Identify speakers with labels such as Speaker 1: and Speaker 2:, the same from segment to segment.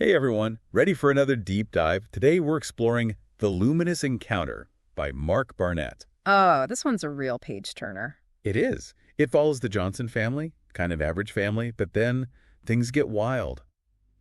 Speaker 1: Hey everyone, ready for another deep dive? Today we're exploring The Luminous Encounter by Mark Barnett.
Speaker 2: Oh, this one's a real page-turner.
Speaker 1: It is. It follows the Johnson family, kind of average family, but then things get wild.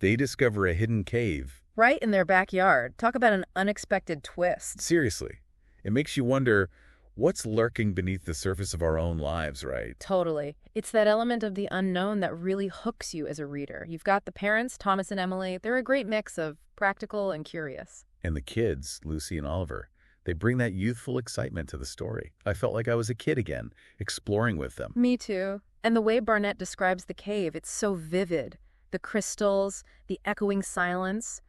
Speaker 1: They discover a hidden cave.
Speaker 2: Right in their backyard. Talk about an unexpected twist.
Speaker 1: Seriously, it makes you wonder what's lurking beneath the surface of our own lives, right?
Speaker 2: Totally. It's that element of the unknown that really hooks you as a reader. You've got the parents, Thomas and Emily. They're a great mix of practical and curious.
Speaker 1: And the kids, Lucy and Oliver, they bring that youthful excitement to the story. I felt like I was a kid again, exploring with them.
Speaker 2: Me too. And the way Barnett describes the cave, it's so vivid. The crystals, the echoing silence.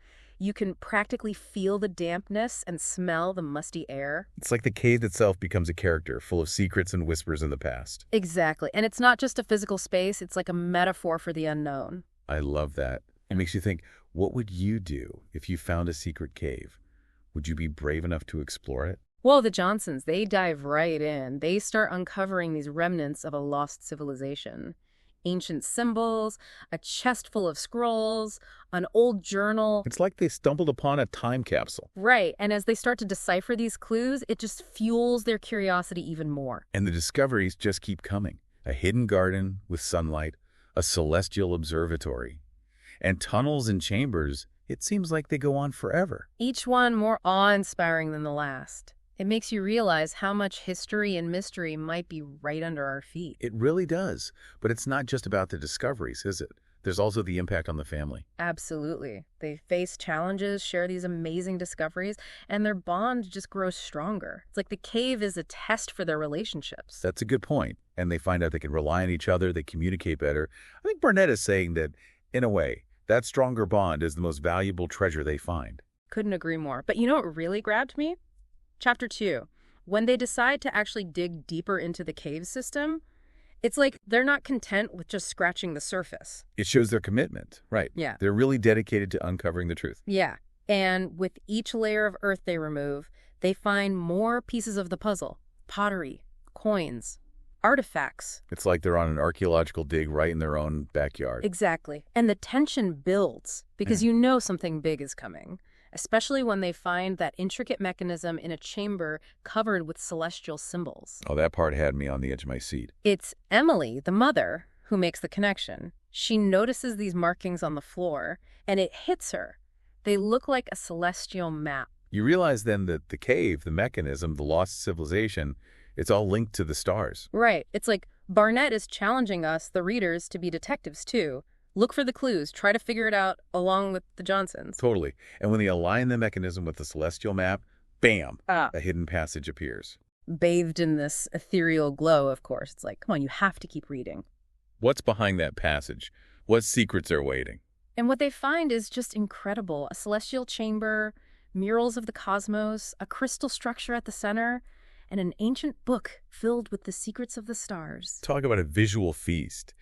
Speaker 2: You can practically feel the dampness and smell the musty air.
Speaker 1: It's like the cave itself becomes a character full of secrets and whispers in the past.
Speaker 2: Exactly. And it's not just a physical space, it's like a metaphor for the unknown.
Speaker 1: I love that. It makes you think, what would you do if you found a secret cave? Would you be brave enough to explore it?
Speaker 2: Well, the Johnsons, they dive right in. They start uncovering these remnants of a lost civilization. Ancient symbols, a chest full of scrolls, an old journal.
Speaker 1: It's like they stumbled upon a time capsule.
Speaker 2: Right, and as they start to decipher these clues, it just fuels their curiosity even more.
Speaker 1: And the discoveries just keep coming. A hidden garden with sunlight, a celestial observatory, and tunnels and chambers. It seems like they go on forever.
Speaker 2: Each one more awe-inspiring than the last. It makes you realize how much history and mystery might be right under our feet.
Speaker 1: It really does. But it's not just about the discoveries, is it? There's also the impact on the family.
Speaker 2: Absolutely. They face challenges, share these amazing discoveries, and their bond just grows stronger. It's like the cave is a test for their relationships.
Speaker 1: That's a good point. And they find out they can rely on each other, they communicate better. I think Barnett is saying that, in a way, that stronger bond is the most valuable treasure they find.
Speaker 2: Couldn't agree more. But you know what really grabbed me? Chapter 2. When they decide to actually dig deeper into the cave system, it's like they're not content with just scratching the surface.
Speaker 1: It shows their commitment, right?
Speaker 2: Yeah.
Speaker 1: They're really dedicated to uncovering the truth.
Speaker 2: Yeah. And with each layer of earth they remove, they find more pieces of the puzzle. Pottery, coins, artifacts.
Speaker 1: It's like they're on an archaeological dig right in their own backyard.
Speaker 2: Exactly. And the tension builds because you know something big is coming, especially when they find that intricate mechanism in a chamber covered with celestial symbols.
Speaker 1: Oh, that part had me on the edge of my seat.
Speaker 2: It's Emily, the mother, who makes the connection. She notices these markings on the floor, and it hits her. They look like a celestial map.
Speaker 1: You realize then that the cave, the mechanism, the lost civilization, it's all linked to the stars.
Speaker 2: Right. It's like Barnett is challenging us, the readers, to be detectives too. Look for the clues. Try to figure it out along with the Johnsons.
Speaker 1: Totally. And when they align the mechanism with the celestial map, bam,
Speaker 2: Ah.
Speaker 1: a hidden passage appears.
Speaker 2: Bathed in this ethereal glow, of course. It's like, come on, you have to keep reading.
Speaker 1: What's behind that passage? What secrets are waiting?
Speaker 2: And what they find is just incredible. A celestial chamber, murals of the cosmos, a crystal structure at the center, and an ancient book filled with the secrets of the stars.
Speaker 1: Talk about a visual feast.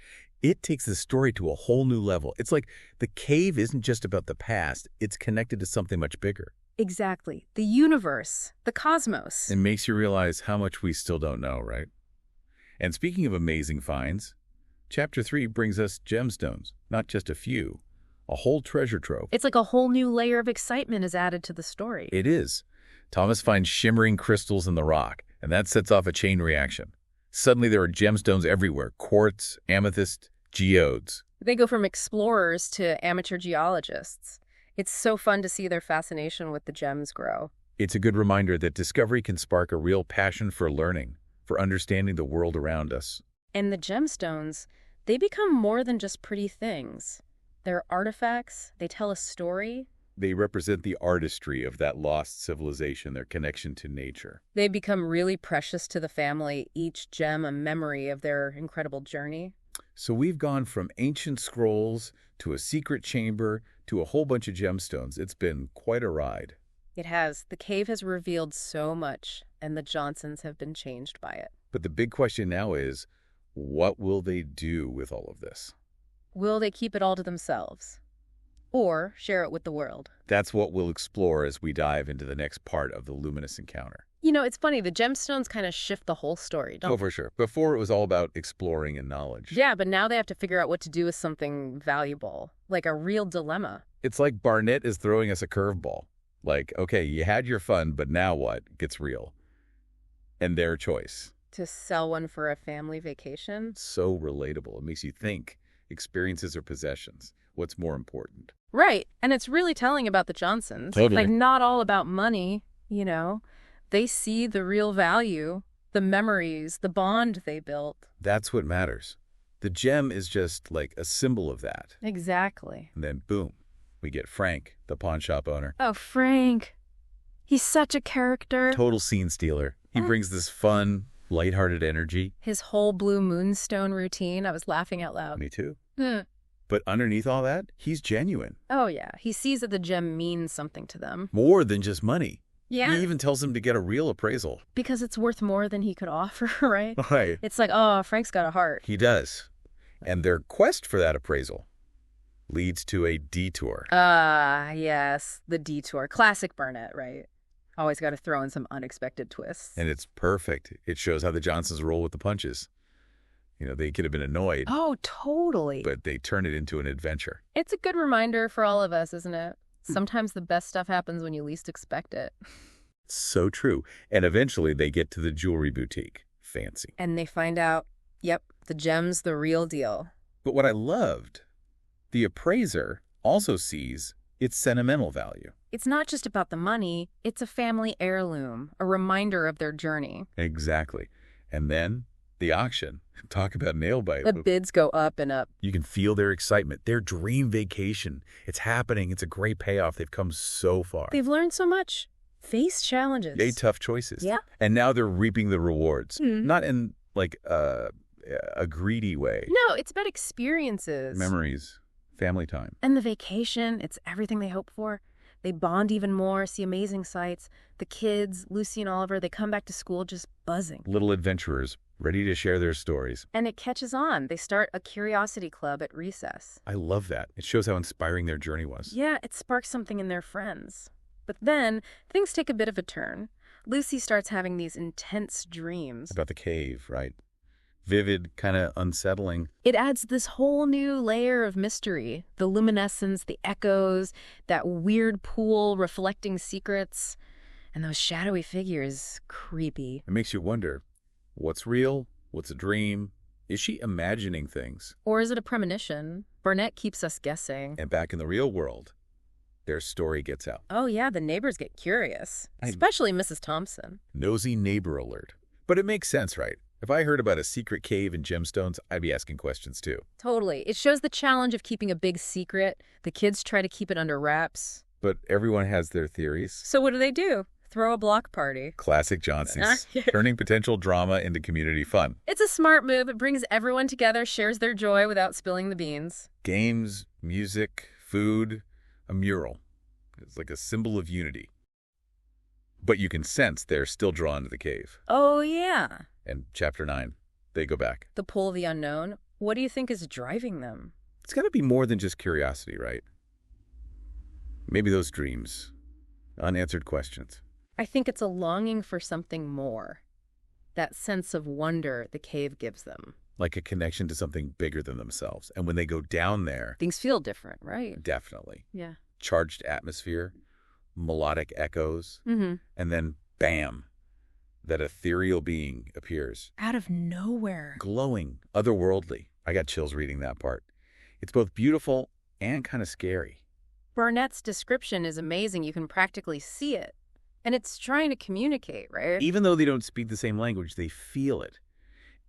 Speaker 1: It takes the story to a whole new level. It's like the cave isn't just about the past. It's connected to something much bigger.
Speaker 2: Exactly. The universe, the cosmos.
Speaker 1: It makes you realize how much we still don't know, right? And speaking of amazing finds, Chapter 3 brings us gemstones, not just a few, a whole treasure trove.
Speaker 2: It's like a whole new layer of excitement is added to the story.
Speaker 1: It is. Thomas finds shimmering crystals in the rock, and that sets off a chain reaction. Suddenly there are gemstones everywhere, quartz, amethyst, geodes.
Speaker 2: They go from explorers to amateur geologists. It's so fun to see their fascination with the gems grow.
Speaker 1: It's a good reminder that discovery can spark a real passion for learning, for understanding the world around us.
Speaker 2: And the gemstones, they become more than just pretty things. They're artifacts, they tell a story.
Speaker 1: They represent the artistry of that lost civilization, their connection to nature.
Speaker 2: They become really precious to the family, each gem a memory of their incredible journey.
Speaker 1: So we've gone from ancient scrolls to a secret chamber to a whole bunch of gemstones. It's been quite a ride.
Speaker 2: It has. The cave has revealed so much, and the Johnsons have been changed by it.
Speaker 1: But the big question now is, what will they do with all of this?
Speaker 2: Will they keep it all to themselves? Or share it with the world?
Speaker 1: That's what we'll explore as we dive into the next part of the Luminous Encounter.
Speaker 2: You know, it's funny, the gemstones kind of shift the whole story, don't
Speaker 1: Oh, for sure. Before it was all about exploring and knowledge.
Speaker 2: Yeah, but now they have to figure out what to do with something valuable, like a real dilemma.
Speaker 1: It's like Barnett is throwing us a curveball. Like, okay, you had your fun, but now what gets real? And their choice.
Speaker 2: To sell one for a family vacation?
Speaker 1: So relatable. It makes you think. Experiences or possessions? What's more important?
Speaker 2: Right, and it's really telling about the Johnsons.
Speaker 1: Totally.
Speaker 2: Like, not all about money, you know. They see the real value, the memories, the bond they built.
Speaker 1: That's what matters. The gem is just like a symbol of that.
Speaker 2: Exactly.
Speaker 1: And then, boom, we get Frank, the pawn shop owner.
Speaker 2: Oh, Frank. He's such a character.
Speaker 1: Total scene stealer. He brings this fun, lighthearted energy.
Speaker 2: His whole blue moonstone routine, I was laughing out loud.
Speaker 1: Me too.
Speaker 2: Hmm.
Speaker 1: But underneath all that, he's genuine.
Speaker 2: Oh, yeah. He sees that the gem means something to them.
Speaker 1: More than just money.
Speaker 2: Yeah.
Speaker 1: He even tells him to get a real appraisal.
Speaker 2: Because it's worth more than he could offer, right?
Speaker 1: Right.
Speaker 2: It's like, oh, Frank's got a heart.
Speaker 1: He does. And their quest for that appraisal leads to a detour.
Speaker 2: Yes. The detour. Classic Barnett, right? Always got to throw in some unexpected twists.
Speaker 1: And it's perfect. It shows how the Johnsons roll with the punches. You know, they could have been annoyed,
Speaker 2: Oh, totally.
Speaker 1: but they turn it into an adventure.
Speaker 2: It's a good reminder for all of us, isn't it? Sometimes the best stuff happens when you least expect it.
Speaker 1: So true. And eventually they get to the jewelry boutique. Fancy.
Speaker 2: And they find out, yep, the gem's the real deal.
Speaker 1: But what I loved, the appraiser also sees its sentimental value.
Speaker 2: It's not just about the money, it's a family heirloom, a reminder of their journey.
Speaker 1: Exactly. And then the auction. Talk about nail bite.
Speaker 2: The bids go up and up.
Speaker 1: You can feel their excitement, their dream vacation. It's happening. It's a great payoff. They've come so far.
Speaker 2: They've learned so much. Face challenges.
Speaker 1: Made tough choices.
Speaker 2: Yeah.
Speaker 1: And now they're reaping the rewards.
Speaker 2: Mhm.
Speaker 1: Not in like a greedy way.
Speaker 2: No, it's about experiences.
Speaker 1: Memories, family time.
Speaker 2: And the vacation, it's everything they hope for. They bond even more, see amazing sights. The kids, Lucy and Oliver, they come back to school just buzzing.
Speaker 1: Little adventurers, ready to share their stories.
Speaker 2: And it catches on. They start a curiosity club at recess.
Speaker 1: I love that. It shows how inspiring their journey was.
Speaker 2: Yeah, it sparks something in their friends. But then, things take a bit of a turn. Lucy starts having these intense dreams.
Speaker 1: About the cave, right? Vivid, kind of unsettling.
Speaker 2: It adds this whole new layer of mystery. The luminescence, the echoes, that weird pool reflecting secrets, and those shadowy figures, creepy.
Speaker 1: It makes you wonder, what's real? What's a dream? Is she imagining things?
Speaker 2: Or is it a premonition? Barnett keeps us guessing.
Speaker 1: And back in the real world, their story gets out.
Speaker 2: Oh yeah, the neighbors get curious. Especially Mrs. Thompson.
Speaker 1: Nosy neighbor alert. But it makes sense, right? If I heard about a secret cave and gemstones, I'd be asking questions too.
Speaker 2: Totally. It shows the challenge of keeping a big secret. The kids try to keep it under wraps.
Speaker 1: But everyone has their theories.
Speaker 2: So what do? Throw a block party.
Speaker 1: Classic Johnsons, turning potential drama into community fun.
Speaker 2: It's a smart move. It brings everyone together, shares their joy without spilling the beans.
Speaker 1: Games, music, food, a mural. It's like a symbol of unity. But you can sense they're still drawn to the cave.
Speaker 2: Oh, yeah.
Speaker 1: And Chapter 9, they go back.
Speaker 2: The pull of the unknown. What do you think is driving them?
Speaker 1: It's got to be more than just curiosity, right? Maybe those dreams, unanswered questions.
Speaker 2: I think it's a longing for something more. That sense of wonder the cave gives them.
Speaker 1: Like a connection to something bigger than themselves. And when they go down there...
Speaker 2: Things feel different, right?
Speaker 1: Definitely.
Speaker 2: Yeah.
Speaker 1: Charged atmosphere, melodic echoes, and then, bam, that ethereal being appears.
Speaker 2: Out of nowhere.
Speaker 1: Glowing, otherworldly. I got chills reading that part. It's both beautiful and kind of scary.
Speaker 2: Barnett's description is amazing. You can practically see it. And it's trying to communicate, right?
Speaker 1: Even though they don't speak the same language, they feel it.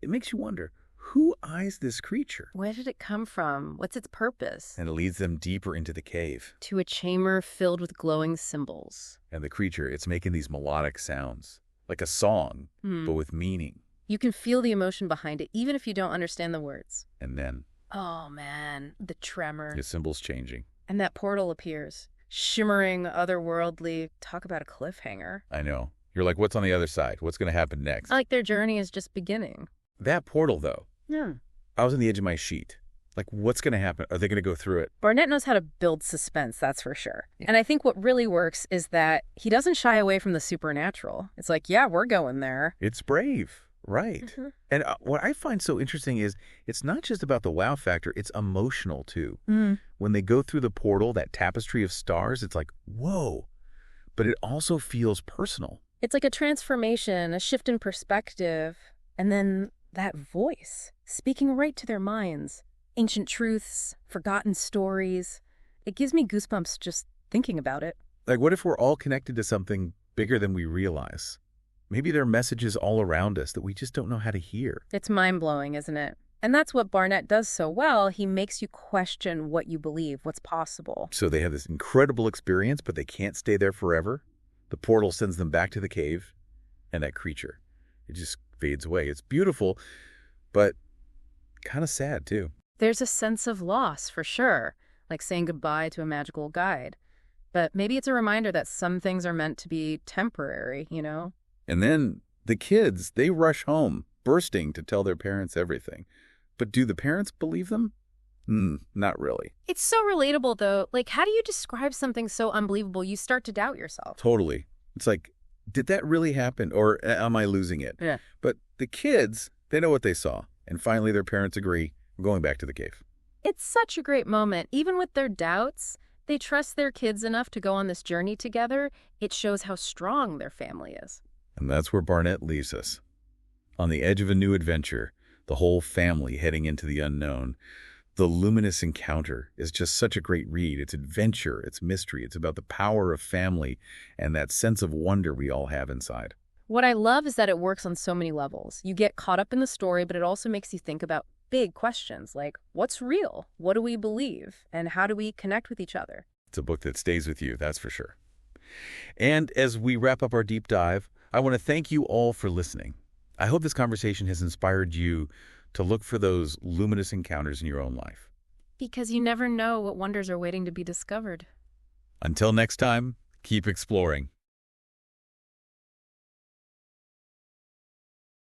Speaker 1: It makes you wonder, who eyes this creature?
Speaker 2: Where did it come from? What's its purpose?
Speaker 1: And it leads them deeper into the cave.
Speaker 2: To a chamber filled with glowing symbols.
Speaker 1: And the creature, it's making these melodic sounds. Like a song, but with meaning.
Speaker 2: You can feel the emotion behind it, even if you don't understand the words.
Speaker 1: And then...
Speaker 2: oh, man. The tremor.
Speaker 1: The symbol's changing.
Speaker 2: And that portal appears. Shimmering, otherworldly. Talk about a cliffhanger.
Speaker 1: I know. You're like, what's on the other side? What's going to happen next?
Speaker 2: Like their journey is just beginning.
Speaker 1: That portal, though.
Speaker 2: Yeah.
Speaker 1: I was on the edge of my sheet. Like, what's going to happen? Are they going to go through it?
Speaker 2: Barnett knows how to build suspense, that's for sure.
Speaker 1: Yeah.
Speaker 2: And I think what really works is that he doesn't shy away from the supernatural. It's like, yeah, we're going there.
Speaker 1: It's brave, right?
Speaker 2: Mm-hmm.
Speaker 1: And what I find so interesting is it's not just about the wow factor, it's emotional too. When they go through the portal, that tapestry of stars, it's like, whoa. But it also feels personal.
Speaker 2: It's like a transformation, a shift in perspective, and then that voice speaking right to their minds. Ancient truths, forgotten stories. It gives me goosebumps just thinking about it.
Speaker 1: Like, what if we're all connected to something bigger than we realize? Maybe there are messages all around us that we just don't know how to hear.
Speaker 2: It's mind-blowing, isn't it? And that's what Barnett does so well. He makes you question what you believe, what's possible.
Speaker 1: So they have this incredible experience, but they can't stay there forever. The portal sends them back to the cave, and that creature, it just fades away. It's beautiful, but kind of sad, too.
Speaker 2: There's a sense of loss, for sure, like saying goodbye to a magical guide. But maybe it's a reminder that some things are meant to be temporary, you know?
Speaker 1: And then the kids, they rush home, bursting to tell their parents everything. But do the parents believe them? Not really.
Speaker 2: It's so relatable, though. Like, how do you describe something so unbelievable you start to doubt yourself?
Speaker 1: Totally. It's like, did that really happen, or am I losing it?
Speaker 2: Yeah.
Speaker 1: But the kids, they know what they saw. And finally, their parents agree, we're going back to the cave.
Speaker 2: It's such a great moment. Even with their doubts, they trust their kids enough to go on this journey together. It shows how strong their family is.
Speaker 1: And that's where Barnett leaves us. On the edge of a new adventure, the whole family heading into the unknown. The Luminous encounter is just such a great read. It's adventure, it's mystery, it's about the power of family and that sense of wonder we all have inside.
Speaker 2: What I love is that it works on so many levels. You get caught up in the story, but it also makes you think about big questions like, what's real? What do we believe? And how do we connect with each other?
Speaker 1: It's a book that stays with you, that's for sure. And as we wrap up our deep dive, I want to thank you all for listening. I hope this conversation has inspired you to look for those luminous encounters in your own life.
Speaker 2: Because you never know what wonders are waiting to be discovered.
Speaker 1: Until next time, keep exploring.